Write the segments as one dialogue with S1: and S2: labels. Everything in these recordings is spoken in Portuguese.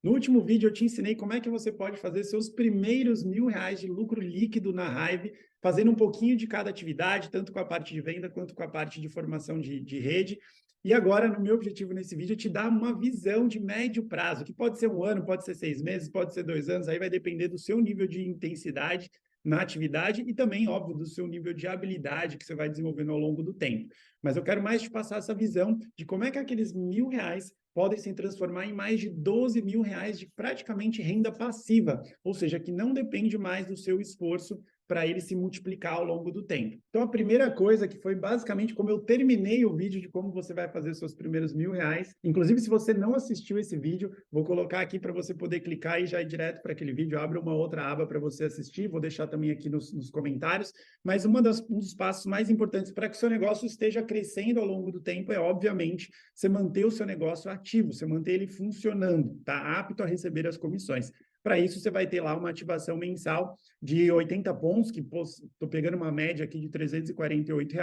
S1: No último vídeo eu te ensinei como é que você pode fazer seus primeiros R$ 1.000 de lucro líquido na Hive, fazendo um pouquinho de cada atividade, tanto com a parte de venda quanto com a parte de formação de rede. E agora, no meu objetivo nesse vídeo, é te dar uma visão de médio prazo, que pode ser um ano, pode ser 6 meses, pode ser 2 anos, aí vai depender do seu nível de intensidade na atividade e também, óbvio, do seu nível de habilidade que você vai desenvolvendo ao longo do tempo. Mas eu quero mais te passar essa visão de como é que aqueles R$ 1.000 podem se transformar em mais de R$ 12.000 de praticamente renda passiva, ou seja, que não depende mais do seu esforço para ele se multiplicar ao longo do tempo. Então, a primeira coisa que foi basicamente como eu terminei o vídeo de como você vai fazer os seus primeiros R$ 1.000. Inclusive, se você não assistiu esse vídeo, vou colocar aqui para você poder clicar e já ir direto para aquele vídeo. Abre uma outra aba para você assistir, vou deixar também aqui nos comentários. Mas um dos passos mais importantes para que o seu negócio esteja crescendo ao longo do tempo é, obviamente, você manter o seu negócio ativo, você manter ele funcionando, tá apto a receber as comissões. Para isso, você vai ter lá uma ativação mensal de 80 pontos, que estou pegando uma média aqui de R$ 348,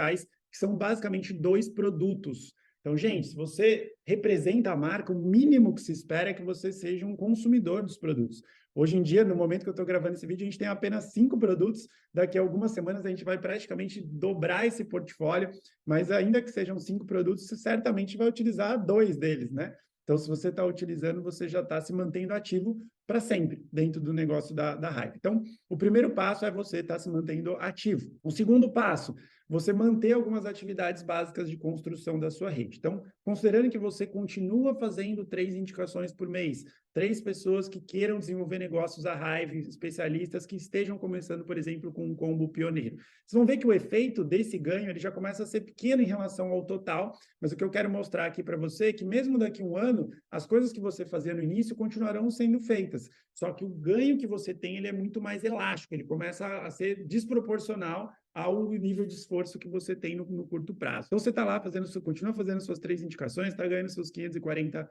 S1: que são basicamente 2 produtos. Então, gente, se você representa a marca, o mínimo que se espera é que você seja um consumidor dos produtos. Hoje em dia, no momento que eu estou gravando esse vídeo, a gente tem apenas 5 produtos. Daqui a algumas semanas a gente vai praticamente dobrar esse portfólio, mas ainda que sejam 5 produtos, você certamente vai utilizar 2 deles, né? Então, se você está utilizando, você já está se mantendo ativo para sempre dentro do negócio da Hive. Então, o primeiro passo é você estar se mantendo ativo. O segundo passo, você manter algumas atividades básicas de construção da sua rede. Então, considerando que você continua fazendo 3 indicações por mês, 3 pessoas que queiram desenvolver negócios à Hive, especialistas que estejam começando, por exemplo, com um combo pioneiro. Vocês vão ver que o efeito desse ganho ele já começa a ser pequeno em relação ao total, mas o que eu quero mostrar aqui para você é que mesmo daqui a um ano, as coisas que você fazia no início continuarão sendo feitas, só que o ganho que você tem ele é muito mais elástico, ele começa a ser desproporcional ao nível de esforço que você tem no curto prazo. Então, você está lá continua fazendo suas 3 indicações, está ganhando seus R$ 540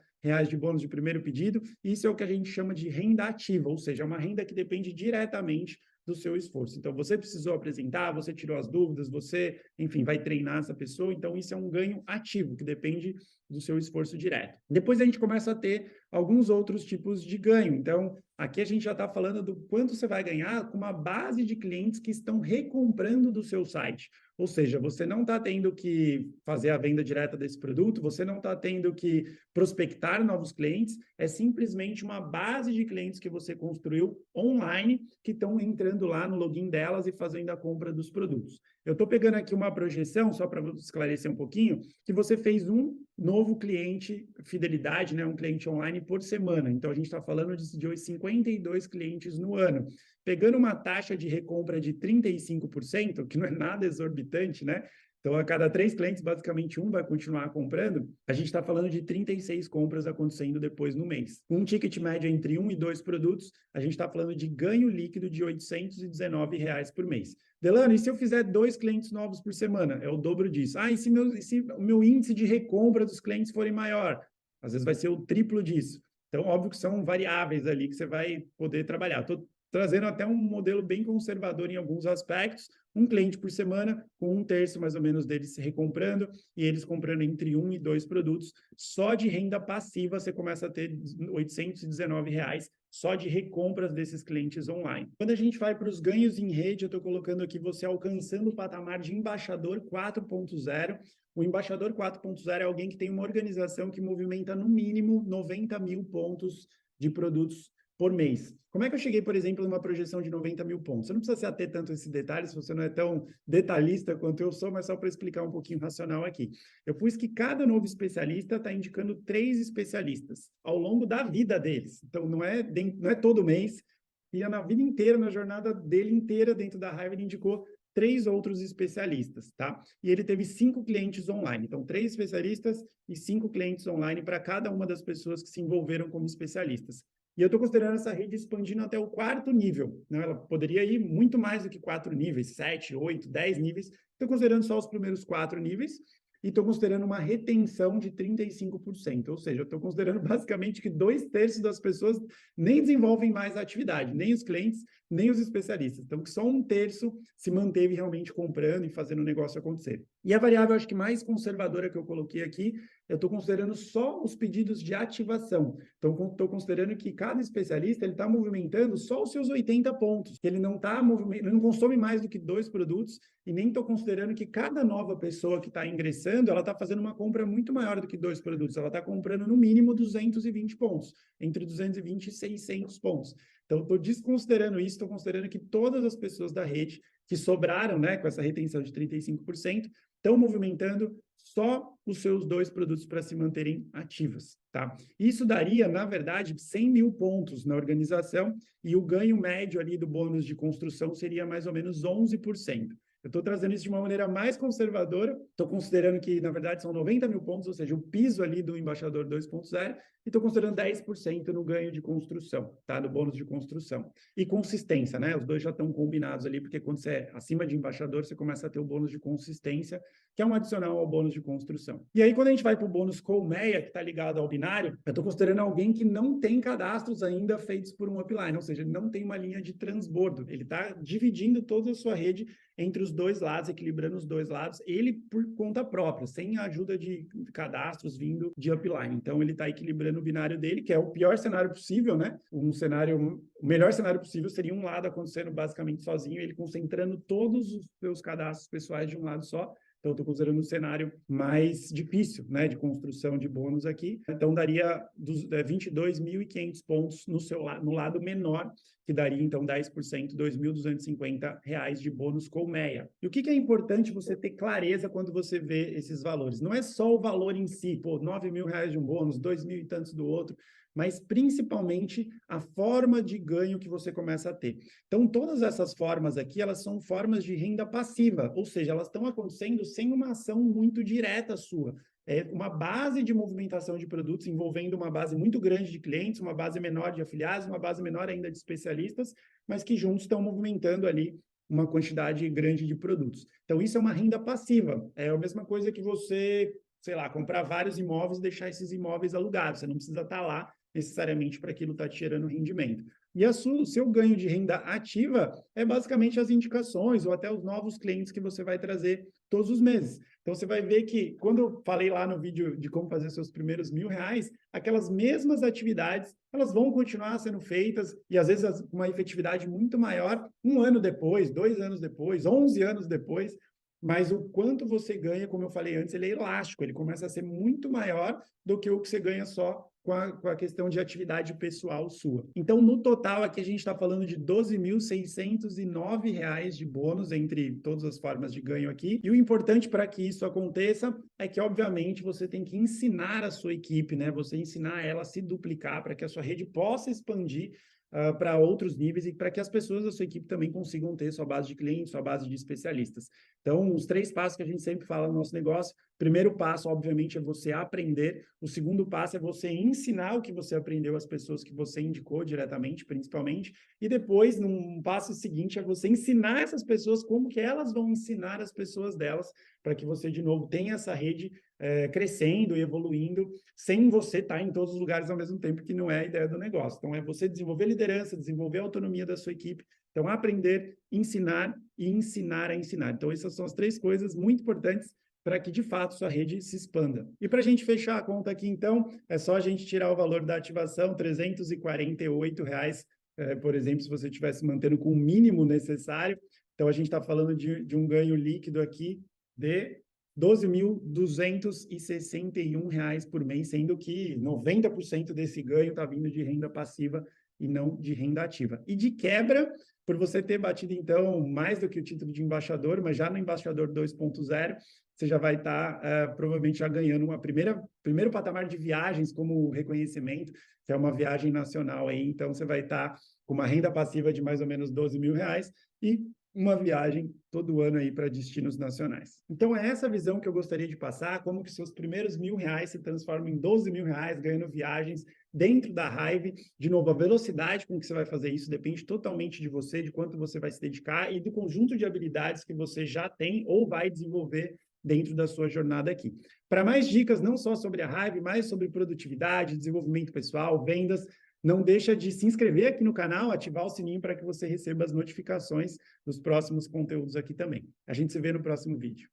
S1: de bônus de primeiro pedido, e isso é o que a gente chama de renda ativa, ou seja, é uma renda que depende diretamente do seu esforço. Então, você precisou apresentar, você tirou as dúvidas, você, enfim, vai treinar essa pessoa, então isso é um ganho ativo, que depende do seu esforço direto. Depois a gente começa a ter alguns outros tipos de ganho. Então, aqui a gente já está falando do quanto você vai ganhar com uma base de clientes que estão recomprando do seu site. Ou seja, você não está tendo que fazer a venda direta desse produto, você não está tendo que prospectar novos clientes, é simplesmente uma base de clientes que você construiu online que estão entrando lá no login delas e fazendo a compra dos produtos. Eu estou pegando aqui uma projeção, só para esclarecer um pouquinho, que você fez um novo cliente fidelidade, né, um cliente online por semana. Então, a gente está falando de 52 clientes no ano. Pegando uma taxa de recompra de 35%, que não é nada exorbitante, né? Então, a cada 3 clientes, basicamente um vai continuar comprando, a gente está falando de 36 compras acontecendo depois no mês. Um ticket médio entre 1 e 2 produtos, a gente está falando de ganho líquido de R$ 819 por mês. Delano, e se eu fizer 2 clientes novos por semana? É o dobro disso. Ah, e se o meu índice de recompra dos clientes forem maior? Às vezes vai ser o triplo disso. Então, óbvio que são variáveis ali que você vai poder trabalhar. Estou trazendo até um modelo bem conservador em alguns aspectos, um cliente por semana, com 1/3 mais ou menos deles se recomprando, e eles comprando entre 1 e 2 produtos. Só de renda passiva você começa a ter R$ 819 só de recompras desses clientes online. Quando a gente vai para os ganhos em rede, eu estou colocando aqui você alcançando o patamar de embaixador 4.0. O embaixador 4.0 é alguém que tem uma organização que movimenta no mínimo 90 mil pontos de produtos por mês. Como é que eu cheguei, por exemplo, numa projeção de 90 mil pontos? Você não precisa se ater tanto a esses detalhes, se você não é tão detalhista quanto eu sou, mas só para explicar um pouquinho racional aqui. Eu pus que cada novo especialista está indicando 3 especialistas ao longo da vida deles. Então, não é todo mês, e na vida inteira, na jornada dele inteira dentro da Hive, ele indicou 3 outros especialistas, tá? E ele teve 5 clientes online. Então, 3 especialistas e 5 clientes online para cada uma das pessoas que se envolveram como especialistas. E eu estou considerando essa rede expandindo até o 4º nível, né? Ela poderia ir muito mais do que 4 níveis, 7, 8, 10 níveis. Estou considerando só os primeiros 4 níveis e estou considerando uma retenção de 35%. Ou seja, eu estou considerando basicamente que 2/3 das pessoas nem desenvolvem mais a atividade, nem os clientes, nem os especialistas. Então, que só 1/3 se manteve realmente comprando e fazendo o negócio acontecer. E a variável, acho que mais conservadora que eu coloquei aqui, eu estou considerando só os pedidos de ativação. Então, estou considerando que cada especialista ele está movimentando só os seus 80 pontos. Ele não está ele não consome mais do que 2 produtos, e nem estou considerando que cada nova pessoa que está ingressando, ela está fazendo uma compra muito maior do que 2 produtos. Ela está comprando no mínimo 220 pontos, entre 220 e 600 pontos. Então, estou desconsiderando isso, estou considerando que todas as pessoas da rede que sobraram, né, com essa retenção de 35%, estão movimentando só os seus 2 produtos para se manterem ativas, tá? Isso daria, na verdade, 100 mil pontos na organização, e o ganho médio ali do bônus de construção seria mais ou menos 11%. Eu estou trazendo isso de uma maneira mais conservadora, estou considerando que, na verdade, são 90 mil pontos, ou seja, o piso ali do embaixador 2.0, e estou considerando 10% no ganho de construção, tá? Do bônus de construção. E consistência, né? Os dois já estão combinados ali, porque quando você é acima de embaixador, você começa a ter o bônus de consistência, que é um adicional ao bônus de construção. E aí, quando a gente vai para o bônus colmeia, que está ligado ao binário, eu estou considerando alguém que não tem cadastros ainda feitos por um upline, ou seja, ele não tem uma linha de transbordo, ele está dividindo toda a sua rede entre os dois lados, equilibrando os dois lados, ele por conta própria, sem a ajuda de cadastros vindo de upline. Então, ele está equilibrando o binário dele, que é o pior cenário possível, né? O melhor cenário possível seria um lado acontecendo basicamente sozinho, ele concentrando todos os seus cadastros pessoais de um lado só. Então, estou considerando um cenário mais difícil, né, de construção de bônus aqui. Então, daria 22.500 pontos no lado menor, que daria, então, 10%, R$ 2.250 de bônus colmeia. E o que é importante você ter clareza quando você vê esses valores? Não é só o valor em si, pô, R$ 9.000 de um bônus, 2.000 e tantos do outro, mas principalmente a forma de ganho que você começa a ter. Então, todas essas formas aqui, elas são formas de renda passiva, ou seja, elas estão acontecendo sem uma ação muito direta sua. É uma base de movimentação de produtos envolvendo uma base muito grande de clientes, uma base menor de afiliados, uma base menor ainda de especialistas, mas que juntos estão movimentando ali uma quantidade grande de produtos. Então, isso é uma renda passiva. É a mesma coisa que você, sei lá, comprar vários imóveis e deixar esses imóveis alugados. Você não precisa estar lá necessariamente para aquilo estar te gerando rendimento. E o seu ganho de renda ativa é basicamente as indicações ou até os novos clientes que você vai trazer todos os meses. Então, você vai ver que, quando eu falei lá no vídeo de como fazer seus primeiros R$ 1.000, aquelas mesmas atividades, elas vão continuar sendo feitas, e às vezes com uma efetividade muito maior, 1 ano depois, 2 anos depois, 11 anos depois, mas o quanto você ganha, como eu falei antes, ele é elástico, ele começa a ser muito maior do que o que você ganha só com a questão de atividade pessoal sua. Então, no total, aqui a gente está falando de R$ 12.609 de bônus entre todas as formas de ganho aqui. E o importante para que isso aconteça é que, obviamente, você tem que ensinar a sua equipe, né? Você ensinar ela a se duplicar para que a sua rede possa expandir para outros níveis e para que as pessoas da sua equipe também consigam ter sua base de clientes, sua base de especialistas. Então, os 3 passos que a gente sempre fala no nosso negócio: primeiro passo, obviamente, é você aprender. O segundo passo é você ensinar o que você aprendeu às pessoas que você indicou diretamente, principalmente. E depois, num passo seguinte, é você ensinar essas pessoas como que elas vão ensinar as pessoas delas, para que você, de novo, tenha essa rede crescendo e evoluindo, sem você estar em todos os lugares ao mesmo tempo, que não é a ideia do negócio. Então, é você desenvolver liderança, desenvolver a autonomia da sua equipe. Então, aprender, ensinar e ensinar a ensinar. Então, essas são as 3 coisas muito importantes para que, de fato, sua rede se expanda. E para a gente fechar a conta aqui, então, é só a gente tirar o valor da ativação, R$ 348, por exemplo, se você estivesse mantendo com o mínimo necessário. Então, a gente está falando de um ganho líquido aqui de R$ 12.261 por mês, sendo que 90% desse ganho está vindo de renda passiva e não de renda ativa. E de quebra, por você ter batido, então, mais do que o título de embaixador, mas já no embaixador 2.0, você já vai estar provavelmente já ganhando primeiro patamar de viagens como reconhecimento, que é uma viagem nacional aí. Então, você vai estar com uma renda passiva de mais ou menos R$ 12.000 e uma viagem todo ano aí para destinos nacionais. Então, é essa visão que eu gostaria de passar, como que seus primeiros R$ 1.000 se transformam em R$ 12.000, ganhando viagens dentro da Hive. De novo, a velocidade com que você vai fazer isso depende totalmente de você, de quanto você vai se dedicar e do conjunto de habilidades que você já tem ou vai desenvolver dentro da sua jornada aqui. Para mais dicas, não só sobre a Hive, mas sobre produtividade, desenvolvimento pessoal, vendas, não deixa de se inscrever aqui no canal, ativar o sininho para que você receba as notificações dos próximos conteúdos aqui também. A gente se vê no próximo vídeo.